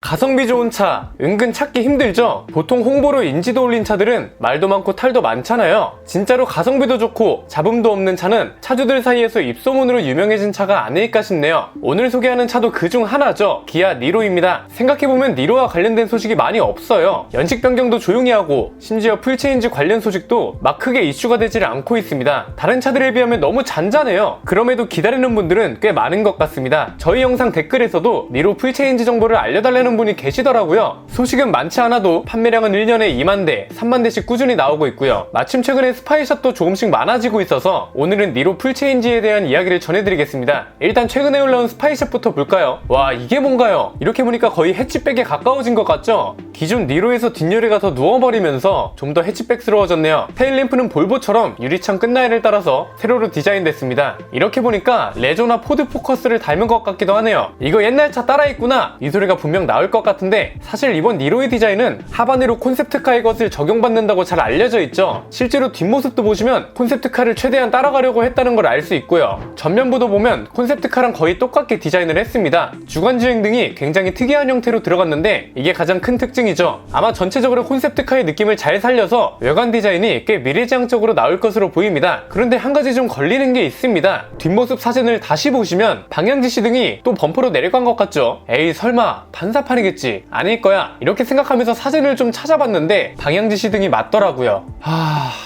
가성비 좋은 차, 은근 찾기 힘들죠? 보통 홍보로 인지도 올린 차들은 말도 많고 탈도 많잖아요. 진짜로 가성비도 좋고 잡음도 없는 차는 차주들 사이에서 입소문으로 유명해진 차가 아닐까 싶네요. 오늘 소개하는 차도 그중 하나죠. 기아 니로입니다. 생각해보면 니로와 관련된 소식이 많이 없어요. 연식 변경도 조용히 하고 심지어 풀체인지 관련 소식도 막 크게 이슈가 되질 않고 있습니다. 다른 차들에 비하면 너무 잔잔해요. 그럼에도 기다리는 분들은 꽤 많은 것 같습니다. 저희 영상 댓글에서도 니로 풀체인지 정보를 알려달라는 분이 계시더라고요. 소식은 많지 않아도 판매량은 1년에 2만 대, 3만 대씩 꾸준히 나오고 있고요. 마침 최근에 스파이샷도 조금씩 많아지고 있어서 오늘은 니로 풀체인지에 대한 이야기를 전해드리겠습니다. 일단 최근에 올라온 스파이샷부터 볼까요? 와, 이게 뭔가요? 이렇게 보니까 거의 해치백에 가까워진 것 같죠? 기존 니로에서 뒷유리가 더 누워버리면서 좀 더 해치백스러워졌네요. 테일램프는 볼보처럼 유리창 끝라인을 따라서 세로로 디자인됐습니다. 이렇게 보니까 레저나 포드 포커스를 닮은 것 같기도 하네요. 이거 옛날 차 따라했구나, 이 소리가 분명 나올 것 같은데, 사실 이번 니로의 디자인은 하바네로 콘셉트카의 것을 적용받는다고 잘 알려져 있죠. 실제로 뒷모습도 보시면 콘셉트카를 최대한 따라가려고 했다는 걸 알 수 있고요. 전면부도 보면 콘셉트카랑 거의 똑같게 디자인을 했습니다. 주간주행 등이 굉장히 특이한 형태로 들어갔는데 이게 가장 큰 특징이죠. 아마 전체적으로 콘셉트카의 느낌을 잘 살려서 외관 디자인이 꽤 미래지향적으로 나올 것으로 보입니다. 그런데 한 가지 좀 걸리는 게 있습니다. 뒷모습 사진을 다시 보시면 방향지시등이 또 범퍼로 내려간 것 같죠? 에이, 설마 반사판이겠지? 아닐 거야. 이렇게 생각하면서 사진을 좀 찾아봤는데 방향지시등이 맞더라고요.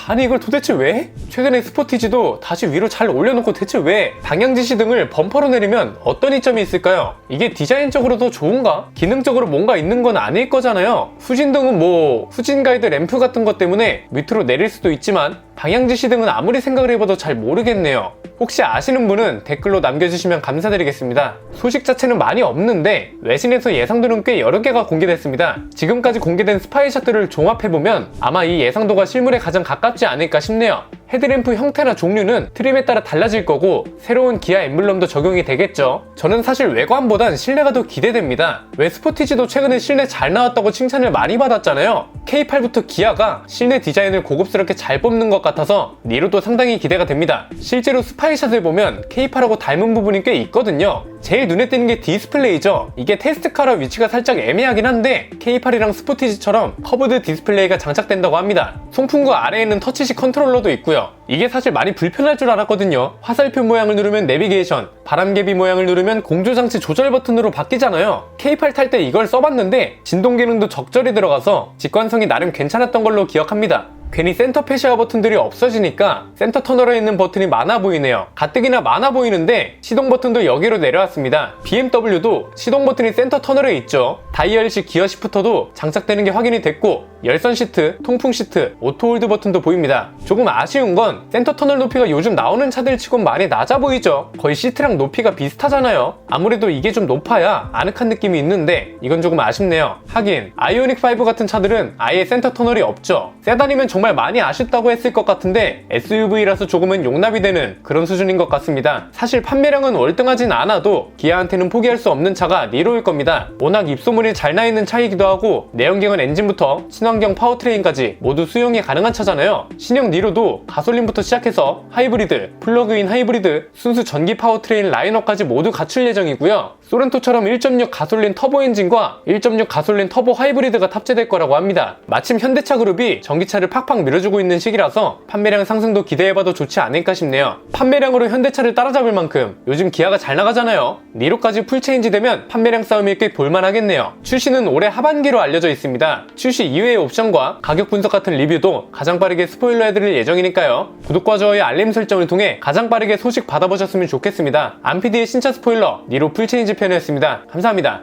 아니 이걸 도대체 왜? 최근에 스포티지도 다시 위로 잘 올려놓고 대체 왜 방향지시등을 범퍼로 내리면 어떤 이점이 있을까요? 이게 디자인적으로도 좋은가? 기능적으로 뭔가 있는 건 아닐 거잖아요. 후진등은 뭐 후진 가이드 램프 같은 것 때문에 밑으로 내릴 수도 있지만 방향지시등은 아무리 생각을 해봐도 잘 모르겠네요. 혹시 아시는 분은 댓글로 남겨주시면 감사드리겠습니다. 소식 자체는 많이 없는데 외신에서 예상도는 꽤 여러 개가 공개됐습니다. 지금까지 공개된 스파이샷들을 종합해보면 아마 이 예상도가 실물에 가장 가깝지 않을까 싶네요. 헤드램프 형태나 종류는 트림에 따라 달라질 거고 새로운 기아 엠블럼도 적용이 되겠죠. 저는 사실 외관보단 실내가 더 기대됩니다. 왜 스포티지도 최근에 실내 잘 나왔다고 칭찬을 많이 받았잖아요. K8부터 기아가 실내 디자인을 고급스럽게 잘 뽑는 것 같아서 니로도 상당히 기대가 됩니다. 실제로 스파이샷을 보면 K8하고 닮은 부분이 꽤 있거든요. 제일 눈에 띄는 게 디스플레이죠. 이게 테스트카라 위치가 살짝 애매하긴 한데 K8이랑 스포티지처럼 커브드 디스플레이가 장착된다고 합니다. 송풍구 아래에는 터치식 컨트롤러도 있고요. 이게 사실 많이 불편할 줄 알았거든요. 화살표 모양을 누르면 내비게이션, 바람개비 모양을 누르면 공조장치 조절 버튼으로 바뀌잖아요. K8 탈 때 이걸 써봤는데 진동 기능도 적절히 들어가서 직관성이 나름 괜찮았던 걸로 기억합니다. 괜히 센터 패시아 버튼들이 없어지니까 센터 터널에 있는 버튼이 많아 보이네요. 가뜩이나 많아 보이는데 시동 버튼도 여기로 내려왔습니다. BMW도 시동 버튼이 센터 터널에 있죠. 다이얼식 기어 시프터도 장착되는 게 확인이 됐고 열선 시트, 통풍 시트, 오토 홀드 버튼도 보입니다. 조금 아쉬운 건 센터 터널 높이가 요즘 나오는 차들 치곤 많이 낮아 보이죠. 거의 시트랑 높이가 비슷하잖아요. 아무래도 이게 좀 높아야 아늑한 느낌이 있는데 이건 조금 아쉽네요. 하긴 아이오닉5 같은 차들은 아예 센터 터널이 없죠. 세단이면 정말 많이 아쉽다고 했을 것 같은데 SUV라서 조금은 용납이 되는 그런 수준인 것 같습니다. 사실 판매량은 월등하진 않아도 기아한테는 포기할 수 없는 차가 니로일 겁니다. 워낙 입소문이 잘 나 있는 차이기도 하고 내연기관 엔진부터 친환경 파워트레인까지 모두 수용이 가능한 차잖아요. 신형 니로도 가솔린부터 시작해서 하이브리드, 플러그인 하이브리드, 순수 전기 파워트레인 라인업까지 모두 갖출 예정이고요. 소렌토처럼 1.6 가솔린 터보 엔진과 1.6 가솔린 터보 하이브리드가 탑재될 거라고 합니다. 마침 현대차 그룹이 전기차를 팍팍 밀어주고 있는 시기라서 판매량 상승도 기대해봐도 좋지 않을까 싶네요. 판매량으로 현대차를 따라잡을 만큼 요즘 기아가 잘 나가잖아요. 니로까지 풀체인지 되면 판매량 싸움이 꽤 볼만하겠네요. 출시는 올해 하반기로 알려져 있습니다. 출시 이외의 옵션과 가격 분석 같은 리뷰도 가장 빠르게 스포일러 해드릴 예정이니까요. 구독과 좋아요, 알림 설정을 통해 가장 빠르게 소식 받아보셨으면 좋겠습니다. 안PD의 신차 스포일러 니로 풀체인지 편이었습니다. 감사합니다.